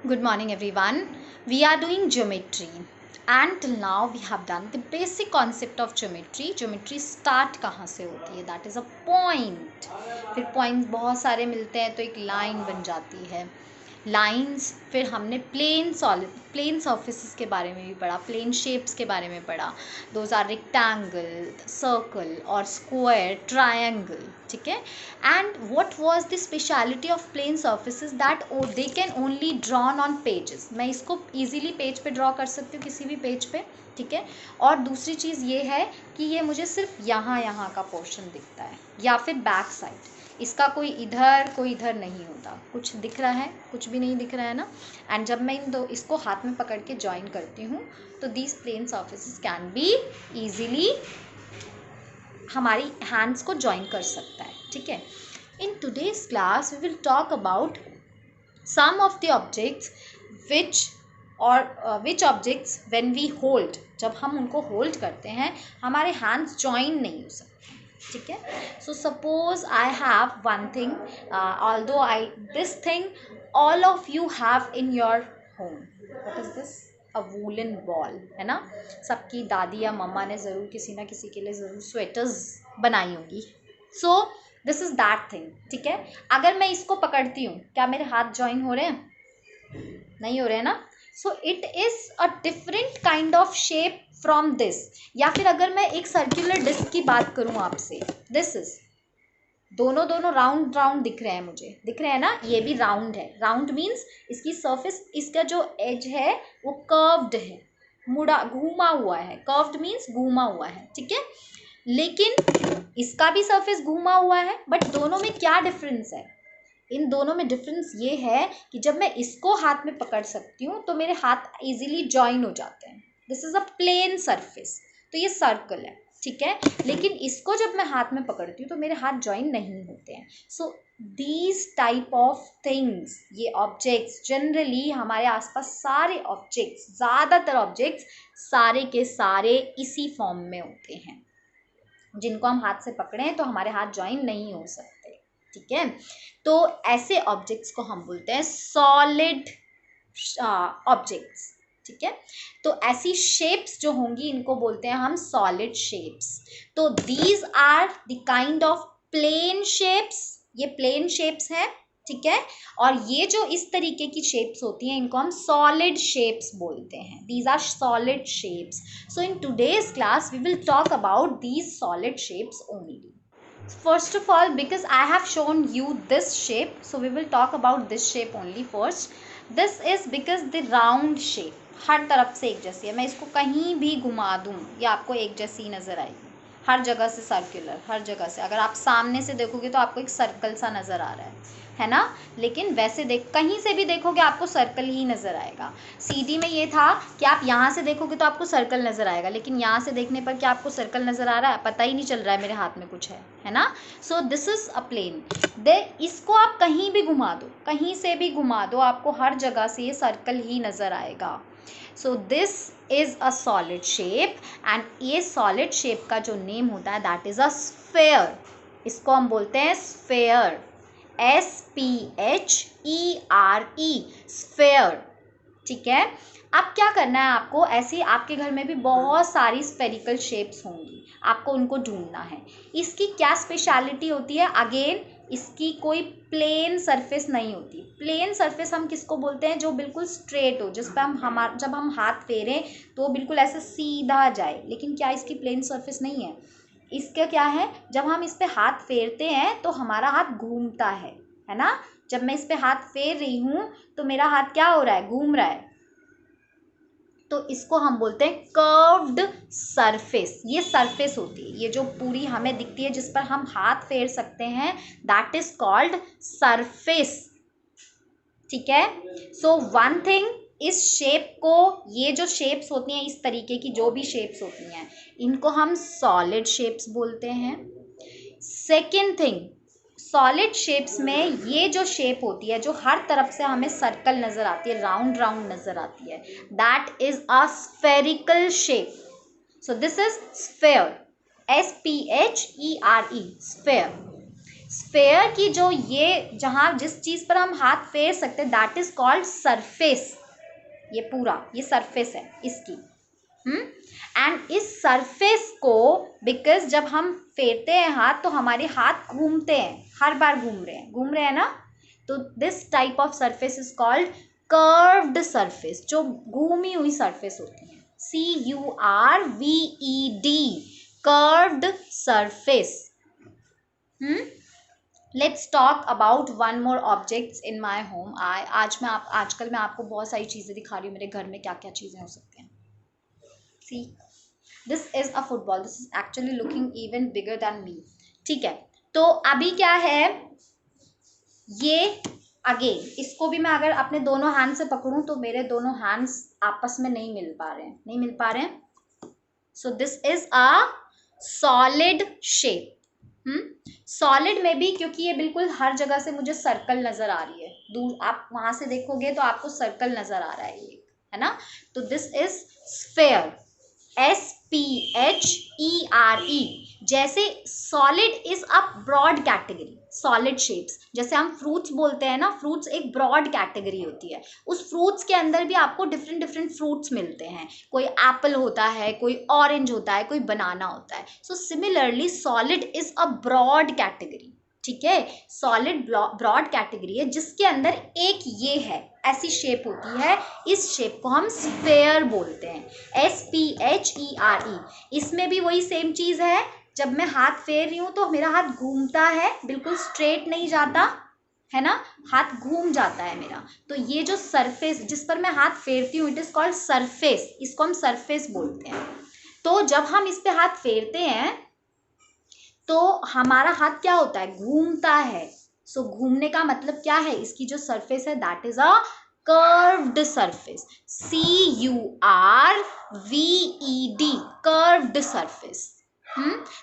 Good morning everyone. We are doing geometry and till now we have done the basic concept of geometry. Geometry start कहाँ से होती है, that is a point. फिर points बहुत सारे मिलते हैं तो एक line बन जाती है. लाइंस, फिर हमने प्लेन सर्फेसिस के बारे में भी पढ़ा, प्लेन शेप्स के बारे में पढ़ा. दोज आर रेक्टेंगल, सर्कल और स्क्वायर, ट्रायंगल. ठीक है. And what was the speciality of plane surfaces that they can only drawn on pages. मैं इसको इजीली पेज पे ड्रॉ कर सकती हूँ, किसी भी पेज पे. ठीक है. और दूसरी चीज़ ये है कि ये मुझे सिर्फ यहाँ का पोर्शन दिखता है या फिर बैक साइड. इसका कोई इधर नहीं होता. कुछ दिख रहा है, कुछ भी नहीं दिख रहा है ना. एंड जब मैं इसको हाथ में पकड़ के ज्वाइन करती हूँ तो these plane surfaces can be easily हमारी हैंड्स को ज्वाइन कर सकता है. ठीक है. In today's class we will talk about some of the objects which objects when we hold, जब हम उनको होल्ड करते हैं हमारे हैंड्स ज्वाइन नहीं हो सकते. ठीक है. So suppose I have one thing, although this thing all of you have in your home. What is this? A woollen ball, है ना. सबकी दादी या मम्मा ने ज़रूर किसी ना किसी के लिए ज़रूर स्वेटर्स बनाई होंगी. सो दिस इज़ दैट थिंग. ठीक है. अगर मैं इसको पकड़ती हूँ, क्या मेरे हाथ ज्वाइन हो रहे हैं? नहीं हो रहे हैं ना. So it is a different kind of shape from this. या फिर अगर मैं एक सर्कुलर डिस्क की बात करूँ आपसे, दिस इज दोनों राउंड दिख रहे हैं, मुझे दिख रहे हैं ना. ये भी राउंड है. राउंड मीन्स इसकी सरफेस, इसका जो एज है वो कर्व्ड है, मुड़ा घूमा हुआ है. कर्व्ड मीन्स घूमा हुआ है. ठीक है. लेकिन इसका भी सरफेस घूमा हुआ है. बट दोनों में क्या डिफरेंस है? इन दोनों में डिफरेंस ये है कि जब मैं इसको हाथ में पकड़ सकती हूँ तो मेरे हाथ इजीली ज्वाइन हो जाते हैं. This is a plane surface, तो ये सर्कल है. ठीक है. लेकिन इसको जब मैं हाथ में पकड़ती हूँ तो मेरे हाथ ज्वाइन नहीं होते हैं. So these type of things, ये ऑब्जेक्ट्स जनरली हमारे आसपास सारे ऑब्जेक्ट्स, ज़्यादातर ऑब्जेक्ट्स सारे के सारे इसी फॉर्म में होते हैं. जिनको हम हाथ से पकड़ें तो हमारे हाथ ज्वाइन नहीं हो सकते. ठीक है. तो ऐसे ऑब्जेक्ट्स को हम बोलते हैं सॉलिड ऑब्जेक्ट्स. ठीक है. तो ऐसी शेप्स जो होंगी इनको बोलते हैं हम सॉलिड शेप्स. तो these are the kind of plane shapes. ये प्लेन शेप्स हैं. ठीक है. और ये जो इस तरीके की शेप्स होती हैं इनको हम सॉलिड शेप्स बोलते हैं. These are solid shapes. So in today's class we will talk about these solid shapes only. First of all, because I have shown you this shape, so we will talk about this shape only first. This is because the round shape हर तरफ से एक जैसी है. मैं इसको कहीं भी घुमा दूँ ये आपको एक जैसी नज़र आएगी. हर जगह से सर्कुलर, हर जगह से. अगर आप सामने से देखोगे तो आपको एक सर्कल सा नज़र आ रहा है ना. लेकिन वैसे कहीं से भी देखोगे आपको सर्कल ही नज़र आएगा. सीडी में ये था कि आप यहाँ से देखोगे तो आपको सर्कल नज़र आएगा, लेकिन यहाँ से देखने पर क्या आपको सर्कल नज़र आ रहा है? पता ही नहीं चल रहा है मेरे हाथ में कुछ है ना. So this is a plane. इसको आप कहीं भी घुमा दो, कहीं से भी घुमा दो, आपको हर जगह से ये सर्कल ही नज़र आएगा. सो this is a solid shape. And ये सॉलिड शेप का जो नेम होता है दैट इज़ अ स्फेयर. इसको हम बोलते हैं स्फेयर. SPHERE, sphere. ठीक है. अब क्या करना है आपको, ऐसे आपके घर में भी बहुत सारी स्फेरिकल शेप्स होंगी, आपको उनको ढूंढना है. इसकी क्या स्पेशलिटी होती है? अगेन इसकी कोई प्लेन सरफेस नहीं होती. प्लेन सरफेस हम किसको बोलते हैं? जो बिल्कुल स्ट्रेट हो, जिस पर जब हम हाथ फेरें तो बिल्कुल ऐसे सीधा जाए. लेकिन क्या इसकी प्लेन सरफेस नहीं है? इसका क्या है, जब हम इस पे हाथ फेरते हैं तो हमारा हाथ घूमता है ना. जब मैं इस पे हाथ फेर रही हूँ तो मेरा हाथ क्या हो रहा है? घूम रहा है. तो इसको हम बोलते हैं कर्व्ड सरफेस. ये सरफेस होती है, ये जो पूरी हमें दिखती है जिस पर हम हाथ फेर सकते हैं, दैट इज कॉल्ड सरफेस. ठीक है. सो वन थिंग, इस शेप को, ये जो शेप्स होती हैं, इस तरीके की जो भी शेप्स होती हैं, इनको हम सॉलिड शेप्स बोलते हैं. सेकेंड थिंग, सॉलिड शेप्स में ये जो शेप होती है, जो हर तरफ से हमें सर्कल नज़र आती है, राउंड राउंड नज़र आती है, that is a spherical shape. So this is sphere. SPHERE, sphere. Sphere की जो ये जहाँ जिस चीज़ पर हम हाथ फेर सकते हैं दैट इज कॉल्ड सरफेस। ये पूरा ये सरफेस है इसकी। एंड इस सरफेस को बिकॉज जब हम फेरते हैं हाथ तो हमारे हाथ घूमते हैं, हर बार घूम रहे हैं ना, तो this type of surface is called curved surface, जो घूमी हुई सरफेस होती है। CURVED, curved surface. Let's talk about one more objects in my home. आजकल मैं आपको बहुत सारी चीज़ें दिखा रही हूँ मेरे घर में क्या क्या चीज़ें हो सकती हैं। See this is a football, this is actually looking even bigger than me. ठीक है, तो अभी क्या है, ये अगेन इसको भी मैं अगर अपने दोनों हैंड से पकड़ूं तो मेरे दोनों हैंड्स आपस में नहीं मिल पा रहे हैं। So this is a solid shape. Solid में भी, क्योंकि ये बिल्कुल हर जगह से मुझे सर्कल नजर आ रही है, दूर आप वहां से देखोगे तो आपको सर्कल नजर आ रहा है, ये है ना। तो दिस इज स्फेयर, SPHERE। जैसे solid is a broad category, solid shapes, जैसे हम फ्रूट्स बोलते हैं ना, फ्रूट्स एक ब्रॉड कैटेगरी होती है। उस फ्रूट्स के अंदर भी आपको डिफरेंट डिफरेंट फ्रूट्स मिलते हैं, कोई एप्पल होता है, कोई ऑरेंज होता है, कोई बनाना होता है। So similarly solid is a broad category. ठीक है, सॉलिड ब्रॉड कैटेगरी है जिसके अंदर एक ये है, ऐसी शेप होती है, इस शेप को हम स्फेयर बोलते हैं, SPHERE। इसमें भी वही सेम चीज है, जब मैं हाथ फेर रही हूं तो मेरा हाथ घूमता है, बिल्कुल स्ट्रेट नहीं जाता है ना, हाथ घूम जाता है मेरा। तो ये जो सरफेस जिस पर मैं हाथ फेरती हूँ इट इज कॉल्ड सरफेस, इसको हम सरफेस बोलते हैं। तो जब हम इस पे हाथ फेरते हैं तो हमारा हाथ क्या होता है, घूमता है। सो घूमने का मतलब क्या है, इसकी जो सरफेस है that is a curved surface, CURVED, curved surface.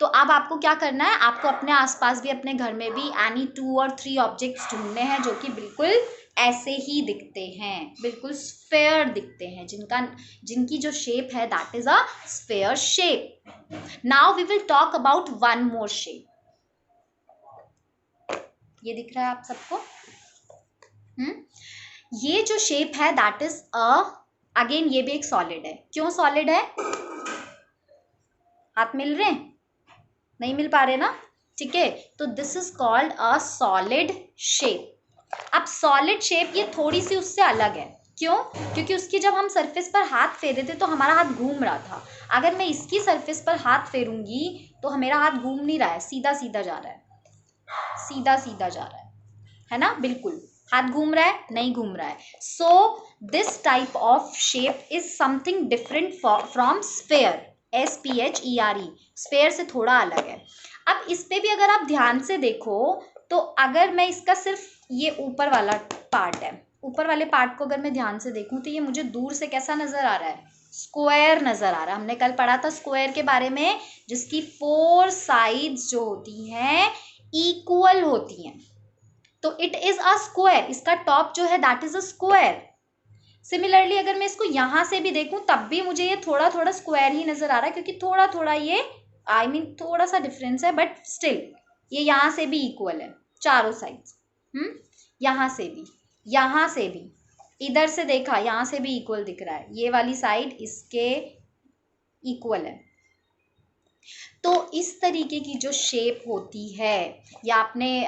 तो अब आपको क्या करना है, आपको अपने आसपास भी, अपने घर में भी एनी 2 और 3 ऑब्जेक्ट्स ढूंढने हैं जो कि बिल्कुल ऐसे ही दिखते हैं, बिल्कुल स्फेयर दिखते हैं, जिनकी जो शेप है that is a sphere shape. Now we will talk about one more shape. ये दिख रहा है आप सबको? ये जो शेप है दैट इज अगेन ये भी एक सॉलिड है। क्यों सॉलिड है, हाथ मिल रहे हैं, नहीं मिल पा रहे ना, ठीक है। तो this is called a solid shape. अब सॉलिड शेप ये थोड़ी सी उससे अलग है, क्यों, क्योंकि उसकी जब हम सरफेस पर हाथ फेरे थे तो हमारा हाथ घूम रहा था। अगर मैं इसकी सरफेस पर हाथ फेरूंगी तो मेरा हाथ घूम नहीं रहा है, सीधा सीधा जा रहा है, सीधा सीधा जा रहा है ना, बिल्कुल। हाथ घूम रहा है, नहीं घूम रहा है। So this type of shape is something different from sphere, SPHERE, sphere से थोड़ा अलग है। अब इस पे भी अगर आप ध्यान से देखो तो अगर मैं इसका सिर्फ ये ऊपर वाला पार्ट है, ऊपर वाले पार्ट को अगर मैं ध्यान से देखूं तो ये मुझे दूर से कैसा नजर आ रहा है, स्क्वायर नजर आ रहा है। हमने कल पढ़ा था स्क्वायर के बारे में, जिसकी 4 साइड्स जो होती हैं इक्वल होती हैं, तो इट इज अ स्क्वायर। इसका टॉप जो है that is a square. Similarly अगर मैं इसको यहां से भी देखूं तब भी मुझे ये थोड़ा थोड़ा स्क्वायर ही नजर आ रहा है, क्योंकि थोड़ा थोड़ा ये थोड़ा सा डिफरेंस है, बट स्टिल ये यहाँ से भी इक्वल है, चारों साइड्स। यहाँ से भी, यहाँ से भी, इधर से देखा यहाँ से भी इक्वल दिख रहा है, ये वाली साइड इसके इक्वल है। तो इस तरीके की जो शेप होती है, या आपने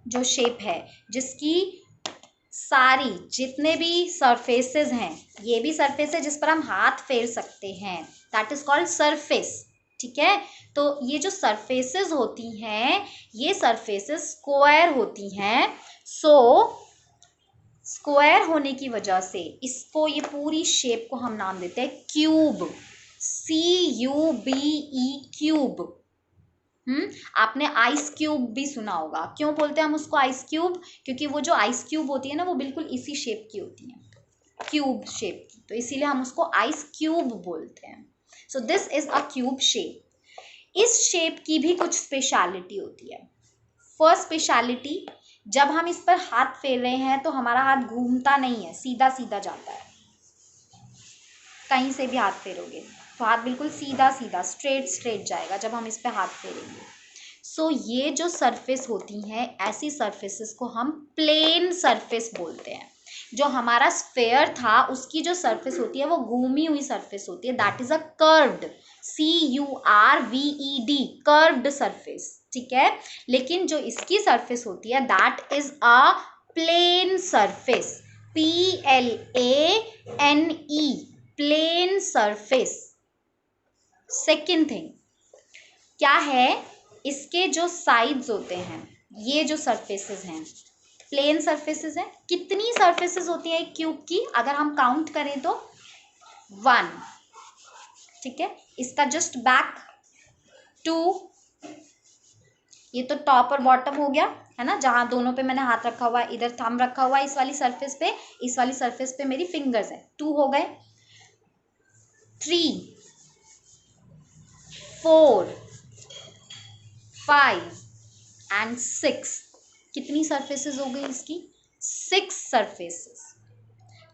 जो शेप है जिसकी सारी जितने भी सरफेसेस हैं, ये भी सरफेस है जिस पर हम हाथ फेर सकते हैं, दैट इज कॉल्ड सरफेस। ठीक है, तो ये जो सरफेसेस होती हैं ये सरफेसेस स्क्वायर होती हैं। सो स्क्वायर होने की वजह से इसको, ये पूरी शेप को हम नाम देते हैं क्यूब, CUBE, क्यूब। आपने आइस क्यूब भी सुना होगा। क्यों बोलते हैं हम उसको आइस क्यूब, क्योंकि वो जो आइस क्यूब होती है ना वो बिल्कुल इसी शेप की होती है, क्यूब शेप की, तो इसीलिए हम उसको आइस क्यूब बोलते हैं। So this is a cube shape. इस शेप की भी कुछ स्पेशलिटी होती है। फर्स्ट स्पेशलिटी, जब हम इस पर हाथ फेर रहे हैं तो हमारा हाथ घूमता नहीं है, सीधा सीधा जाता है। कहीं से भी हाथ फेरोगे तो हाथ बिल्कुल सीधा सीधा स्ट्रेट स्ट्रेट जाएगा जब हम इस पे हाथ फेरेंगे। सो ये जो सरफेस होती हैं ऐसी सरफेसेस को हम प्लेन सरफेस बोलते हैं। जो हमारा स्फेयर था उसकी जो सरफेस होती है वो घूमी हुई सरफेस होती है, that is a curved, CURVED, curved surface, ठीक है। लेकिन जो इसकी सरफेस होती है that is a plane surface, PLANE, plane surface. Second thing क्या है, इसके जो साइड्स होते हैं, ये जो सरफेसेस हैं प्लेन सरफेसेस हैं। कितनी सरफेसेस होती है एक क्यूब की, अगर हम काउंट करें तो 1, ठीक है। इसका जस्ट बैक 2, ये तो टॉप और बॉटम हो गया है ना, जहां दोनों पे मैंने हाथ रखा हुआ है, इधर थंब रखा हुआ है इस वाली सरफेस पे, इस वाली सरफेस पे मेरी फिंगर्स है, 2 हो गए। 3, 4, 5 एंड 6, कितनी सरफेसेस हो गई इसकी, 6 सरफेसेस।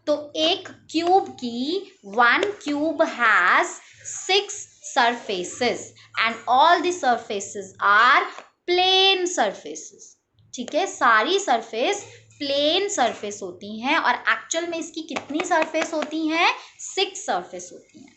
तो एक क्यूब की, 1 cube has 6 surfaces and all the surfaces are plane surfaces, ठीक है। सारी सरफेस प्लेन सरफेस होती हैं और एक्चुअल में इसकी कितनी सरफेस होती हैं, 6 सरफेस होती हैं।